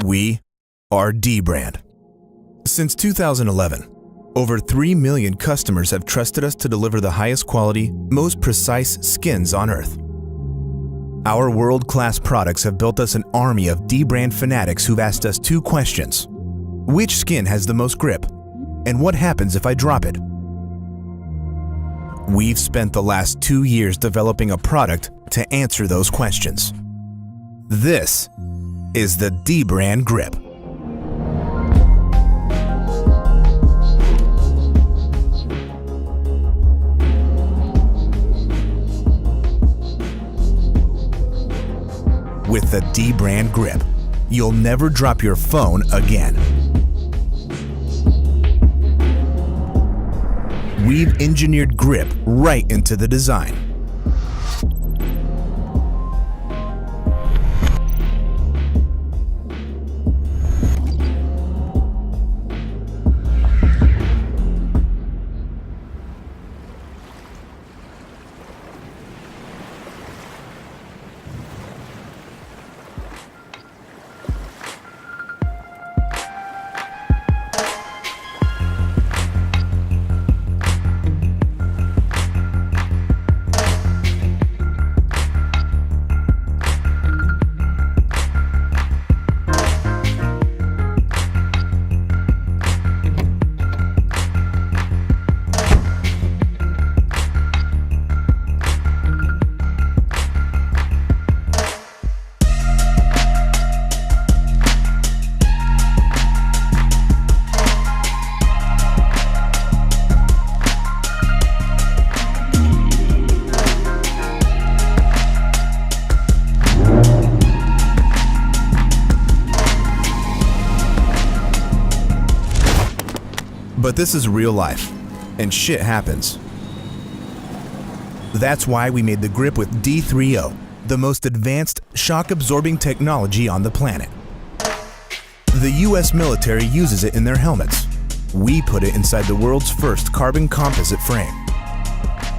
We are dbrand. Since 2011, over 3 million customers have trusted us to deliver the highest quality, most precise skins on Earth. Our world-class products have built us an army of dbrand fanatics who've asked us 2 questions. Which skin has the most grip? And what happens if I drop it? We've spent the last 2 years developing a product to answer those questions. This is the dbrand Grip. With the dbrand Grip, you'll never drop your phone again. We've engineered grip right into the design. But this is real life, and shit happens. That's why we made the Grip with D3O, the most advanced shock-absorbing technology on the planet. The US military uses it in their helmets. We put it inside the world's first carbon composite frame.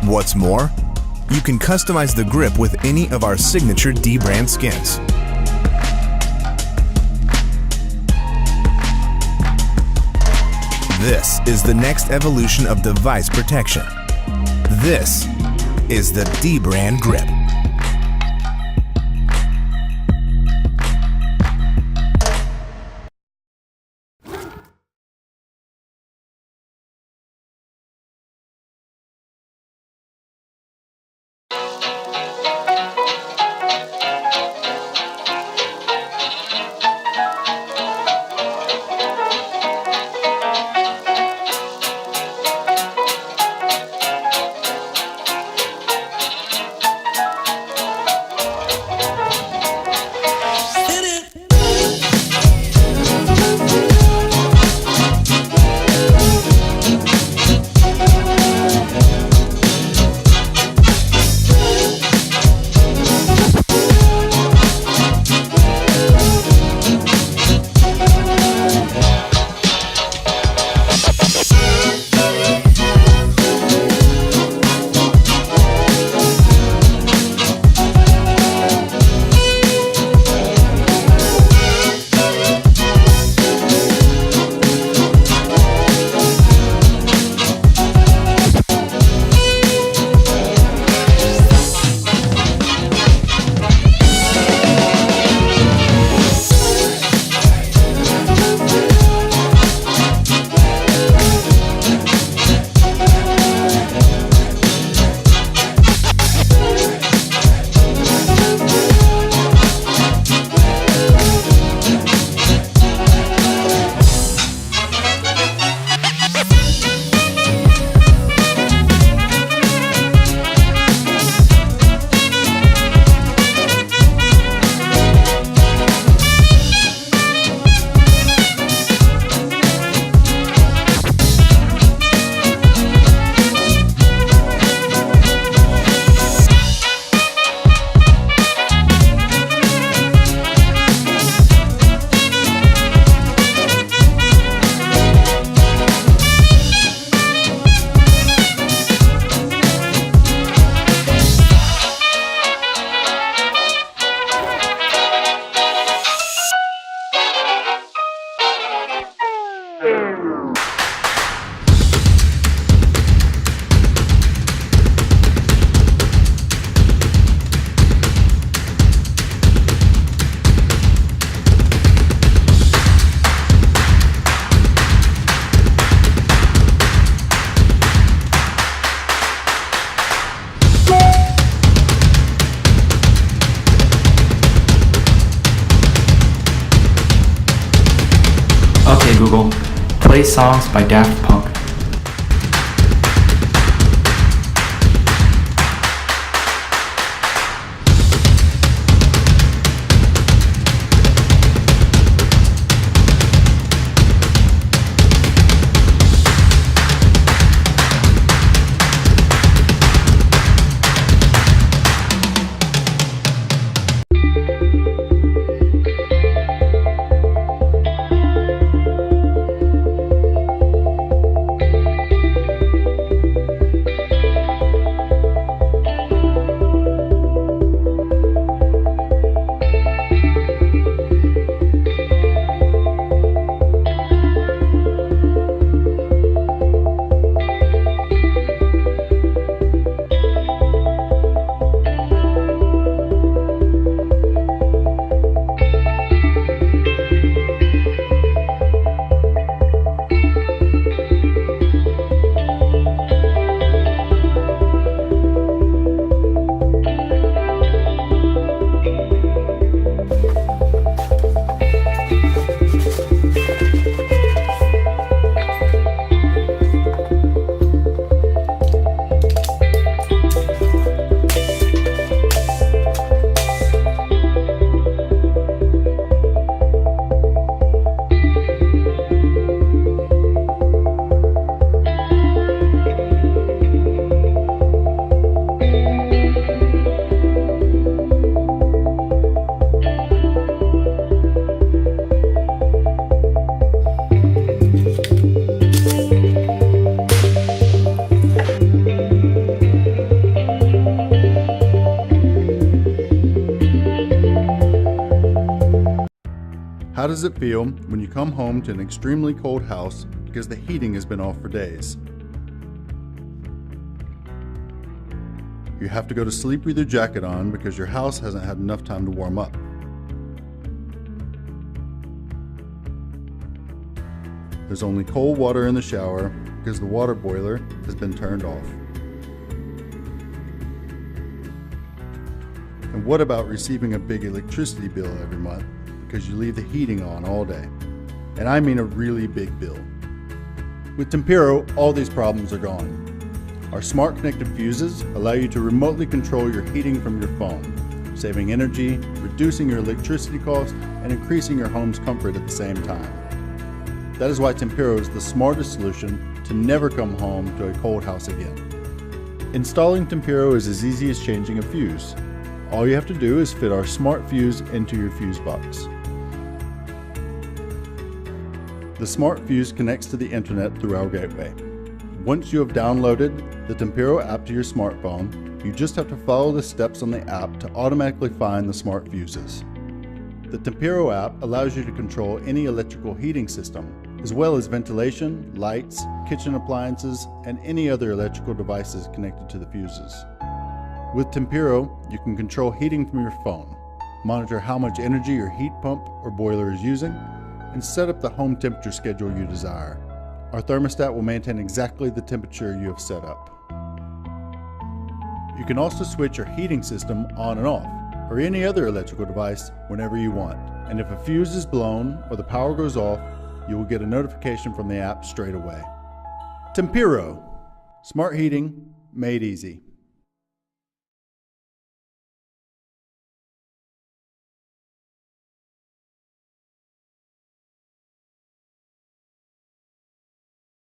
What's more, you can customize the Grip with any of our signature dbrand skins. This is the next evolution of device protection. This is the dbrand Grip. Google, play songs by Daft Punk. How does it feel when you come home to an extremely cold house because the heating has been off for days? You have to go to sleep with your jacket on because your house hasn't had enough time to warm up. There's only cold water in the shower because the water boiler has been turned off. And what about receiving a big electricity bill every month because you leave the heating on all day? And I mean a really big bill. With Tempiro, all these problems are gone. Our smart connected fuses allow you to remotely control your heating from your phone, saving energy, reducing your electricity costs, and increasing your home's comfort at the same time. That is why Tempiro is the smartest solution to never come home to a cold house again. Installing Tempiro is as easy as changing a fuse. All you have to do is fit our smart fuse into your fuse box. The smart fuse connects to the internet through our gateway. Once you have downloaded the Tempiro app to your smartphone, you just have to follow the steps on the app to automatically find the smart fuses. The Tempiro app allows you to control any electrical heating system, as well as ventilation, lights, kitchen appliances, and any other electrical devices connected to the fuses. With Tempiro, you can control heating from your phone, monitor how much energy your heat pump or boiler is using, and set up the home temperature schedule you desire. Our thermostat will maintain exactly the temperature you have set up. You can also switch your heating system on and off, or any other electrical device whenever you want. And if a fuse is blown or the power goes off, you will get a notification from the app straight away. Tempiro, smart heating made easy.